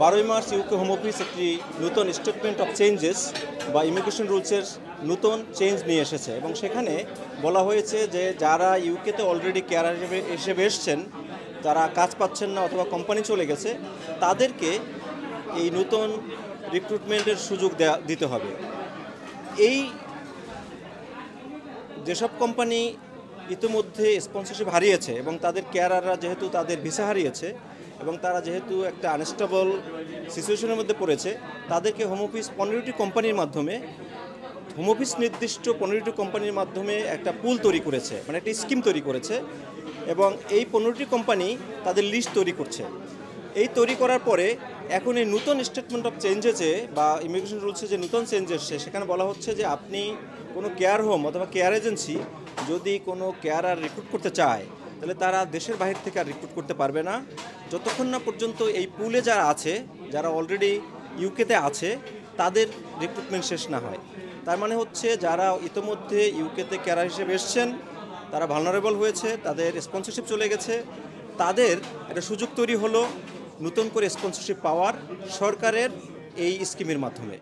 12 March UK home office একটি নতুন statement of changes বা ইমিগ্রেশন রুলসের নতুন চেঞ্জ নিয়ে এসেছে এবং সেখানে বলা হয়েছে যে যারা ইউকেতে অলরেডি কেয়ারার হিসেবে এসছেন, যারা কাজ পাচ্ছেন না অথবা কোম্পানি চলে গেছে, তাদেরকে এই নতুন রিক্রুটমেন্টের সুযোগ দিতে হবে। এই যেসব কোম্পানি ইতিমধ্যে স্পন্সরশিপ হারিয়েছে এবং তাদের কেয়ারাররা যেহেতু তাদের ভিসা হারিয়েছে এবং তারা যেহেতু একটা আনস্টেবল সিচুয়েশনের মধ্যে পড়েছে, তাদেরকে হোম অফিস 15টি কোম্পানির মাধ্যমে হোম অফিস নির্দিষ্ট 15টি কোম্পানির মাধ্যমে একটা পুল তৈরি করেছে, মানে একটা স্কিম তৈরি করেছে এবং এই 15টি কোম্পানি তাদের লিস্ট তৈরি করছে। এই তৈরি করার পরে এখন এই নতুন স্টেটমেন্ট অফ চেঞ্জেসে বা ইমিগ্রেশন রুলসে যে নতুন চেঞ্জ এসছে, সেখানে বলা হচ্ছে যে আপনি কোনো কেয়ার হোম অথবা কেয়ার এজেন্সি যদি কোনো কেয়ারার রিক্রুট করতে চায়, তাহলে তারা দেশের বাইরে থেকে আর রিক্রুট করতে পারবে না যতক্ষণ না পর্যন্ত এই পুলে যারা আছে, যারা অলরেডি ইউকেতে আছে, তাদের রিক্রুটমেন্ট শেষ না হয়। তার মানে হচ্ছে যারা ইতিমধ্যে ইউকেতে কেয়ারার হিসেবে এসছেন, তারা ভালনারেবল হয়েছে, তাদের স্পন্সরশিপ চলে গেছে, তাদের একটা সুযোগ তৈরি হলো নতুন করে স্পন্সরশিপ পাওয়ার সরকারের এই স্কিমের মাধ্যমে।